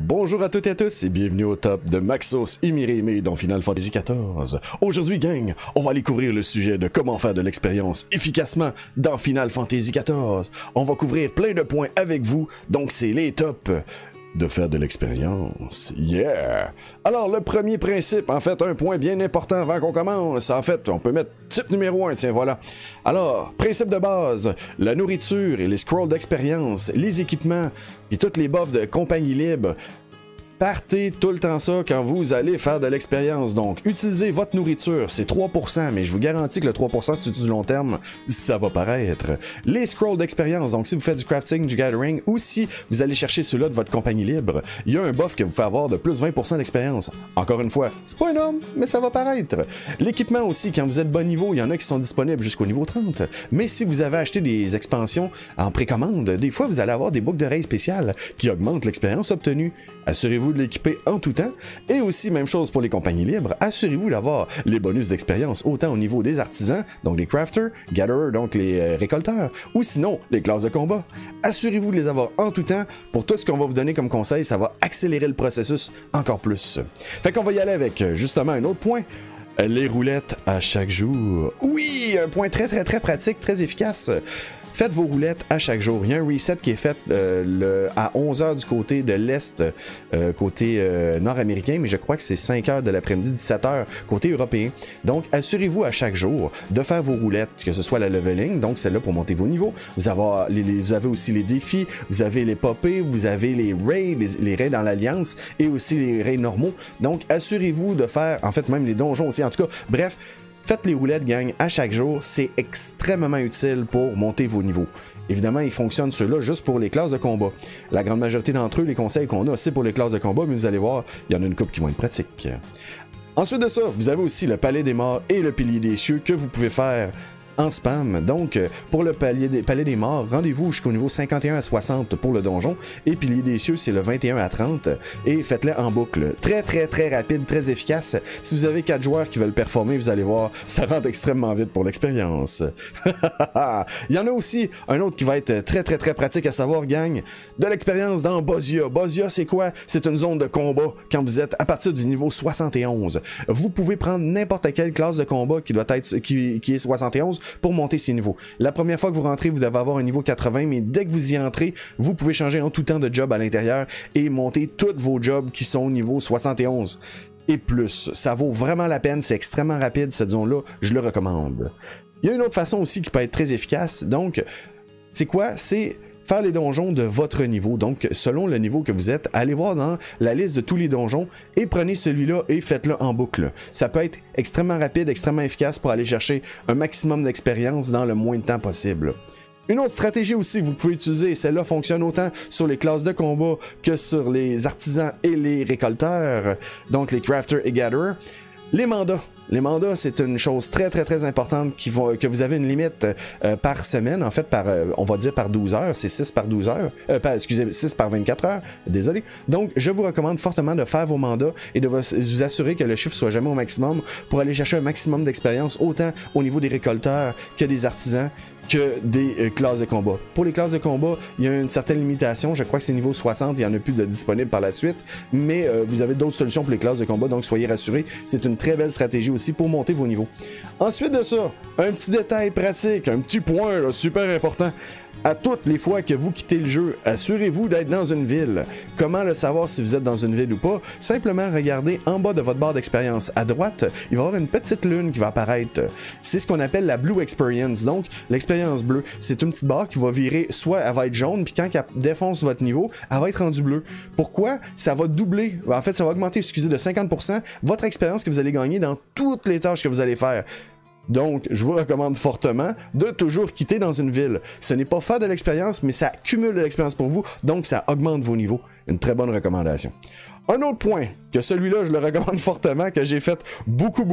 Bonjour à toutes et à tous et bienvenue au top de Maxos Imireme dans Final Fantasy XIV. Aujourd'hui, gang, on va aller couvrir le sujet de comment faire de l'expérience efficacement dans Final Fantasy XIV. On va couvrir plein de points avec vous, donc c'est les tops de faire de l'expérience. Yeah! Alors, le premier principe, en fait, un point bien important avant qu'on commence. En fait, on peut mettre type numéro 1, tiens, voilà. Alors, principe de base, la nourriture et les scrolls d'expérience, les équipements, et toutes les buffs de compagnie libre. Partez tout le temps ça quand vous allez faire de l'expérience. Donc, utilisez votre nourriture, c'est 3%, mais je vous garantis que le 3% c'est du long terme, ça va paraître. Les scrolls d'expérience, donc si vous faites du crafting, du gathering, ou si vous allez chercher ceux-là de votre compagnie libre, il y a un buff que vous fait avoir de plus 20% d'expérience. Encore une fois, c'est pas énorme, mais ça va paraître. L'équipement aussi, quand vous êtes bon niveau, il y en a qui sont disponibles jusqu'au niveau 30. Mais si vous avez acheté des expansions en précommande, des fois vous allez avoir des boucles d'oreilles spéciales qui augmentent l'expérience obtenue. Assurez-vous de l'équiper en tout temps. Et aussi, même chose pour les compagnies libres, assurez-vous d'avoir les bonus d'expérience autant au niveau des artisans, donc les crafters, gatherers, donc les récolteurs, ou sinon les classes de combat. Assurez-vous de les avoir en tout temps. Pour tout ce qu'on va vous donner comme conseil, ça va accélérer le processus encore plus. Fait qu'on va y aller avec justement un autre point. Les roulettes à chaque jour. Oui, un point très pratique, très efficace. Faites vos roulettes à chaque jour. Il y a un reset qui est fait à 11h du côté de l'Est, côté nord-américain, mais je crois que c'est 5h de l'après-midi, 17h côté européen. Donc, assurez-vous à chaque jour de faire vos roulettes, que ce soit la leveling, donc celle-là pour monter vos niveaux. Vous avez aussi les défis, vous avez les popées, vous avez les raids, les raids dans l'Alliance et aussi les raids normaux. Donc, assurez-vous de faire, en fait, même les donjons aussi. En tout cas, bref, faites les roulettes, gang, à chaque jour. C'est extrêmement utile pour monter vos niveaux. Évidemment, ils fonctionnent ceux-là juste pour les classes de combat. La grande majorité d'entre eux, les conseils qu'on a, c'est pour les classes de combat, mais vous allez voir, il y en a une couple qui vont être pratiques. Ensuite de ça, vous avez aussi le palais des morts et le pilier des cieux que vous pouvez faire en spam. Donc, pour le palais des morts, rendez-vous jusqu'au niveau 51 à 60 pour le donjon. Et pilier des cieux, c'est le 21 à 30. Et faites-le en boucle. Très rapide, très efficace. Si vous avez 4 joueurs qui veulent performer, vous allez voir, ça rentre extrêmement vite pour l'expérience. Il y en a aussi un autre qui va être très pratique à savoir, gang. De l'expérience dans Bozia. Bozia, c'est quoi? C'est une zone de combat quand vous êtes à partir du niveau 71. Vous pouvez prendre n'importe quelle classe de combat qui doit être qui est 71 pour monter ces niveaux. La première fois que vous rentrez, vous devez avoir un niveau 80, mais dès que vous y entrez, vous pouvez changer en tout temps de job à l'intérieur et monter tous vos jobs qui sont au niveau 71 et plus. Ça vaut vraiment la peine, c'est extrêmement rapide cette zone-là, je le recommande. Il y a une autre façon aussi qui peut être très efficace, donc c'est quoi? C'est faire les donjons de votre niveau. Donc, selon le niveau que vous êtes, allez voir dans la liste de tous les donjons et prenez celui-là et faites-le en boucle. Ça peut être extrêmement rapide, extrêmement efficace pour aller chercher un maximum d'expérience dans le moins de temps possible. Une autre stratégie aussi que vous pouvez utiliser, celle-là fonctionne autant sur les classes de combat que sur les artisans et les récolteurs, donc les crafters et gatherers. Les mandats. Les mandats, c'est une chose très importante que vous avez une limite par semaine, en fait, on va dire par 12 heures, c'est 6 par 12 heures, excusez, 6 par 24 heures, désolé. Donc, je vous recommande fortement de faire vos mandats et de vous assurer que le chiffre soit jamais au maximum pour aller chercher un maximum d'expérience, autant au niveau des récolteurs que des artisans, que des classes de combat. Pour les classes de combat, il y a une certaine limitation, je crois que c'est niveau 60, il n'y en a plus de disponible par la suite, mais vous avez d'autres solutions pour les classes de combat, donc soyez rassurés, c'est une très belle stratégie aussi pour monter vos niveaux. Ensuite de ça, un petit détail pratique, un petit point là, super important. À toutes les fois que vous quittez le jeu, assurez-vous d'être dans une ville. Comment le savoir si vous êtes dans une ville ou pas? Simplement regardez en bas de votre barre d'expérience à droite, il va y avoir une petite lune qui va apparaître. C'est ce qu'on appelle la Blue Experience. Donc, l'expérience bleue, c'est une petite barre qui va virer, soit elle va être jaune, puis quand elle défonce votre niveau, elle va être rendue bleue. Pourquoi? Ça va doubler, en fait, ça va augmenter, excusez, de 50% votre expérience que vous allez gagner dans toutes les tâches que vous allez faire. Donc, je vous recommande fortement de toujours quitter dans une ville. Ce n'est pas faire de l'expérience, mais ça cumule de l'expérience pour vous, donc ça augmente vos niveaux. Une très bonne recommandation. Un autre point, que celui-là, je le recommande fortement, que j'ai fait beaucoup,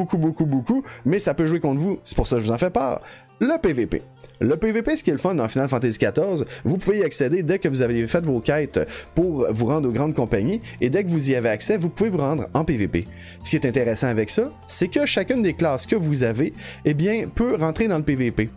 mais ça peut jouer contre vous, c'est pour ça que je vous en fais part. Le PVP. Le PVP, ce qui est le fun dans Final Fantasy XIV, vous pouvez y accéder dès que vous avez fait vos quêtes pour vous rendre aux grandes compagnies, et dès que vous y avez accès, vous pouvez vous rendre en PVP. Ce qui est intéressant avec ça, c'est que chacune des classes que vous avez, eh bien, peut rentrer dans le PVP.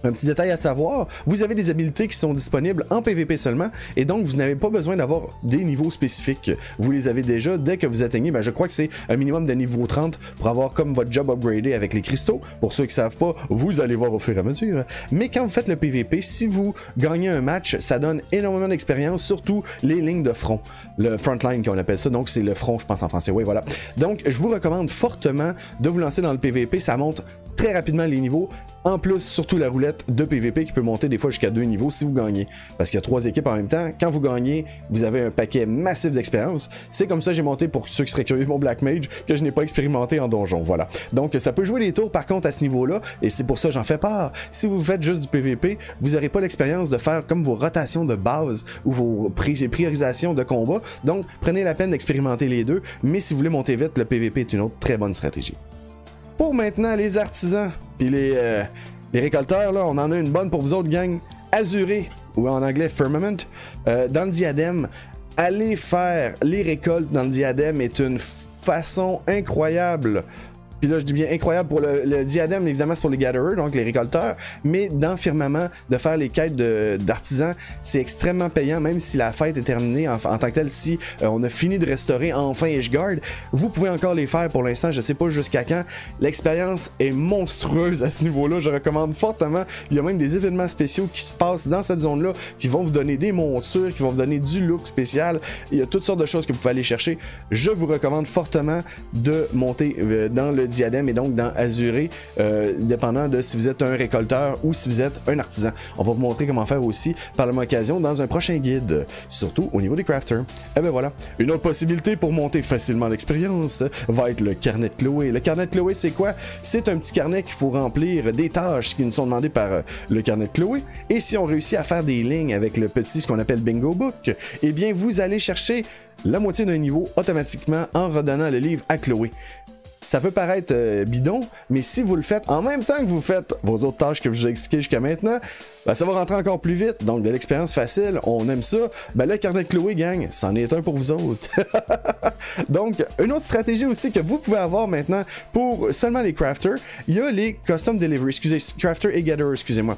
Un petit détail à savoir, vous avez des habiletés qui sont disponibles en PVP seulement, et donc vous n'avez pas besoin d'avoir des niveaux spécifiques. Vous les avez déjà dès que vous atteignez, je crois que c'est un minimum de niveau 30 pour avoir comme votre job upgradé avec les cristaux. Pour ceux qui ne savent pas, vous allez voir au fur et à mesure. Mais quand vous faites le PVP, si vous gagnez un match, ça donne énormément d'expérience, surtout les lignes de front. Le frontline qu'on appelle ça, donc c'est le front, je pense en français, oui voilà. Donc je vous recommande fortement de vous lancer dans le PVP, ça monte très rapidement les niveaux. En plus, surtout la roulette de PVP qui peut monter des fois jusqu'à 2 niveaux si vous gagnez. Parce qu'il y a 3 équipes en même temps. Quand vous gagnez, vous avez un paquet massif d'expérience. C'est comme ça que j'ai monté, pour ceux qui seraient curieux, mon Black Mage, que je n'ai pas expérimenté en donjon. Voilà. Donc ça peut jouer les tours par contre à ce niveau-là, et c'est pour ça que j'en fais part. Si vous faites juste du PVP, vous n'aurez pas l'expérience de faire comme vos rotations de base ou vos priorisations de combat. Donc prenez la peine d'expérimenter les deux, mais si vous voulez monter vite, le PVP est une autre très bonne stratégie. Pour maintenant, les artisans, puis les récolteurs, là, on en a une bonne pour vous autres, gang. Azuré, ou en anglais Firmament, dans le diadème, aller faire les récoltes dans le diadème est une façon incroyable. Puis là, je dis bien incroyable pour le diadème, évidemment, c'est pour les gatherers, donc les récolteurs, mais dans Firmament, de faire les quêtes d'artisans, c'est extrêmement payant, même si la fête est terminée en tant que telle, si on a fini de restaurer enfin Ishgard, vous pouvez encore les faire pour l'instant, je sais pas jusqu'à quand. L'expérience est monstrueuse à ce niveau-là, je recommande fortement. Il y a même des événements spéciaux qui se passent dans cette zone-là, qui vont vous donner des montures, qui vont vous donner du look spécial. Il y a toutes sortes de choses que vous pouvez aller chercher. Je vous recommande fortement de monter dans le diadème et donc dans Azuré, dépendant de si vous êtes un récolteur ou si vous êtes un artisan. On va vous montrer comment faire aussi par la même occasion dans un prochain guide, surtout au niveau des crafters. Et ben voilà, une autre possibilité pour monter facilement l'expérience va être le carnet de Chloé. Le carnet de Chloé, c'est quoi? C'est un petit carnet qu'il faut remplir des tâches qui nous sont demandées par le carnet de Chloé, et si on réussit à faire des lignes avec le petit, ce qu'on appelle Bingo Book, eh bien vous allez chercher la moitié d'un niveau automatiquement en redonnant le livre à Chloé. Ça peut paraître bidon, mais si vous le faites en même temps que vous faites vos autres tâches que je vous ai expliquées jusqu'à maintenant, ça va rentrer encore plus vite. Donc de l'expérience facile, on aime ça. Le carnet de Chloé, gang, c'en est un pour vous autres. Donc, une autre stratégie aussi que vous pouvez avoir maintenant pour seulement les crafters, il y a les custom deliveries, crafter et gatherer, excusez-moi.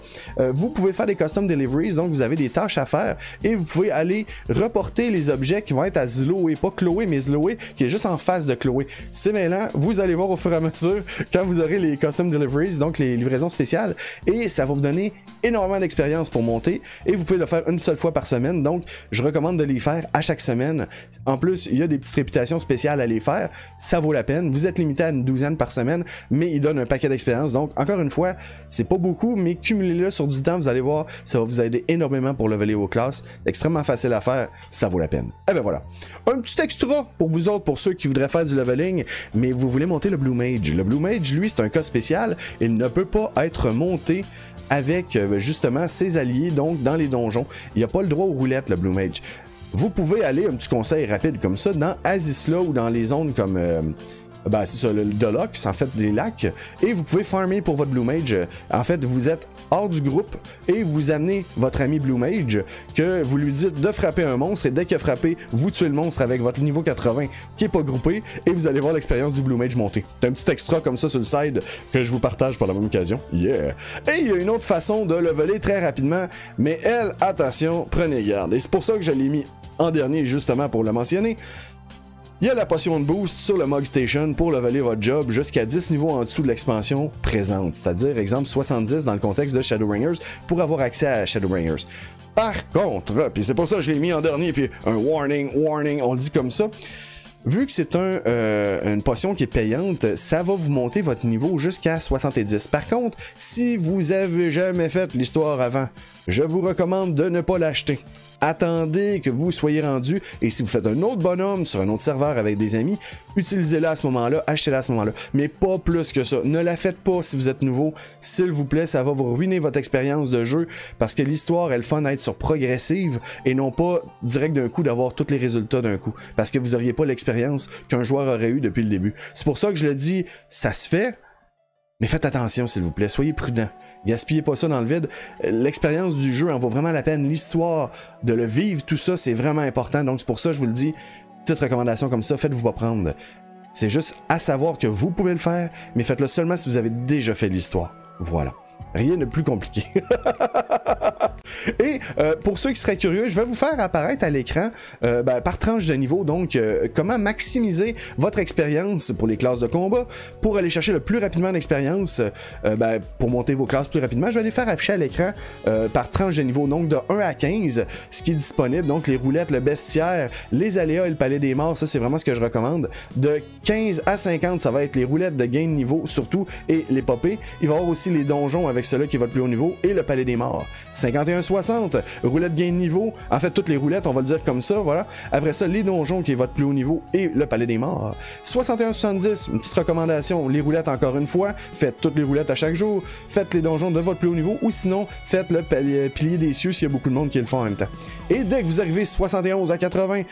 Vous pouvez faire des custom deliveries, donc vous avez des tâches à faire et vous pouvez aller reporter les objets qui vont être à Zloé, pas Chloé, mais Zloé, qui est juste en face de Chloé. C'est mêlant, vous allez voir au fur et à mesure quand vous aurez les custom deliveries, donc les livraisons spéciales, et ça va vous donner énormément d'expérience pour monter, et vous pouvez le faire une seule fois par semaine, donc je recommande de les faire à chaque semaine. En plus, il y a des petites réputations spéciales à les faire, ça vaut la peine. Vous êtes limité à une douzaine par semaine, mais il donne un paquet d'expérience, donc encore une fois, c'est pas beaucoup, mais cumulez-le sur du temps, vous allez voir, ça va vous aider énormément pour leveler vos classes, extrêmement facile à faire, ça vaut la peine. Et ben voilà, un petit extra pour vous autres, pour ceux qui voudraient faire du leveling, mais vous voulez monter le Blue Mage. Le Blue Mage, lui, c'est un cas spécial, il ne peut pas être monté avec justement ses alliés, donc dans les donjons. Il n'y a pas le droit aux roulettes, le Blue Mage. Vous pouvez aller, un petit conseil rapide comme ça, dans Azisla ou dans les zones comme... c'est ça, le Deluxe, en fait, des lacs, et vous pouvez farmer pour votre Blue Mage. En fait, vous êtes hors du groupe et vous amenez votre ami Blue Mage, que vous lui dites de frapper un monstre, et dès qu'il a frappé, vous tuez le monstre avec votre niveau 80 qui est pas groupé, et vous allez voir l'expérience du Blue Mage monter. C'est un petit extra comme ça sur le side que je vous partage par la même occasion. Yeah! Et il y a une autre façon de leveler très rapidement, mais elle, attention, prenez garde. Et c'est pour ça que je l'ai mis en dernier, justement pour le mentionner. Il y a la potion de boost sur le Mog Station pour leveler votre job jusqu'à 10 niveaux en dessous de l'expansion présente, c'est-à-dire, exemple, 70 dans le contexte de Shadowbringers pour avoir accès à Shadowbringers. Par contre, puis c'est pour ça que je l'ai mis en dernier, puis un warning, on le dit comme ça, vu que c'est une potion qui est payante, ça va vous monter votre niveau jusqu'à 70. Par contre, si vous avez jamais fait l'histoire avant, je vous recommande de ne pas l'acheter. Attendez que vous soyez rendu, et si vous faites un autre bonhomme sur un autre serveur avec des amis, utilisez-la à ce moment-là, achetez-la à ce moment-là. Mais pas plus que ça. Ne la faites pas si vous êtes nouveau. S'il vous plaît, ça va vous ruiner votre expérience de jeu, parce que l'histoire est le fun d'être sur progressive, et non pas direct d'un coup d'avoir tous les résultats d'un coup. Parce que vous n'auriez pas l'expérience qu'un joueur aurait eu depuis le début. C'est pour ça que je le dis, ça se fait, mais faites attention s'il vous plaît, soyez prudents. Gaspillez pas ça dans le vide. L'expérience du jeu en vaut vraiment la peine. L'histoire, de le vivre, tout ça, c'est vraiment important. Donc c'est pour ça que je vous le dis, petite recommandation comme ça, faites-vous pas prendre. C'est juste à savoir que vous pouvez le faire, mais faites-le seulement si vous avez déjà fait l'histoire. Voilà. Rien de plus compliqué. Et pour ceux qui seraient curieux, je vais vous faire apparaître à l'écran par tranche de niveau, donc comment maximiser votre expérience pour les classes de combat, pour aller chercher le plus rapidement d'expérience, pour monter vos classes plus rapidement. Je vais les faire afficher à l'écran par tranche de niveau, donc de 1 à 15, ce qui est disponible, donc les roulettes, le bestiaire, les aléas et le palais des morts, ça c'est vraiment ce que je recommande. De 15 à 50, ça va être les roulettes de gain de niveau surtout, et l'épopée. Il va y avoir aussi les donjons avec ceux-là qui est votre plus haut niveau, et le palais des morts. 51-60, roulette gain de niveau, en fait toutes les roulettes, on va le dire comme ça, voilà. Après ça, les donjons qui est votre plus haut niveau, et le palais des morts. 61-70, une petite recommandation, les roulettes encore une fois, faites toutes les roulettes à chaque jour, faites les donjons de votre plus haut niveau, ou sinon, faites le pilier des cieux s'il y a beaucoup de monde qui le font en même temps. Et dès que vous arrivez 71 à 80,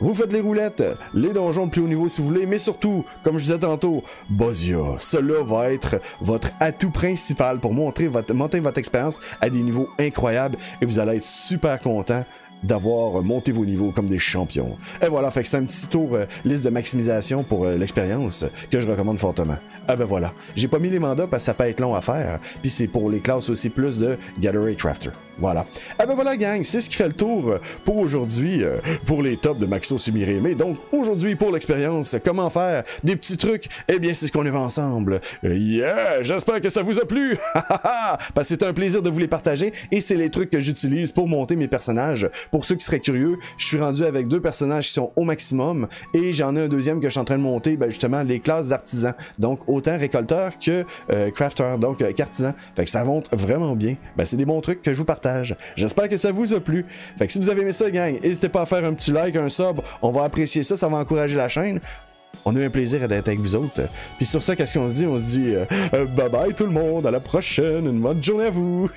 vous faites les roulettes, les donjons de plus haut niveau si vous voulez, mais surtout, comme je disais tantôt, Bozia. Cela va être votre atout principal pour monter votre expérience à des niveaux incroyables et vous allez être super content d'avoir monté vos niveaux comme des champions. Et voilà, fait que c'est un petit tour liste de maximisation pour l'expérience que je recommande fortement. Ah ben voilà, j'ai pas mis les mandats parce que ça peut être long à faire, puis c'est pour les classes aussi plus de Gatherer Crafter. Voilà. Ah ben voilà gang, c'est ce qui fait le tour pour aujourd'hui, pour les tops de Maxos Imireme. Donc aujourd'hui pour l'expérience, comment faire des petits trucs, eh bien c'est ce qu'on a vu ensemble. Yeah, j'espère que ça vous a plu. Parce que c'est un plaisir de vous les partager et c'est les trucs que j'utilise pour monter mes personnages. Pour ceux qui seraient curieux, je suis rendu avec 2 personnages qui sont au maximum et j'en ai un deuxième que je suis en train de monter, justement les classes d'artisans. Donc autant récolteur que crafter, donc qu'artisan. Fait que ça monte vraiment bien. C'est des bons trucs que je vous partage. J'espère que ça vous a plu. Fait que si vous avez aimé ça, gang, n'hésitez pas à faire un petit like, un sub. On va apprécier ça, ça va encourager la chaîne. On a eu un plaisir d'être avec vous autres. Puis sur ça, qu'est-ce qu'on se dit? On se dit bye bye tout le monde, à la prochaine, une bonne journée à vous.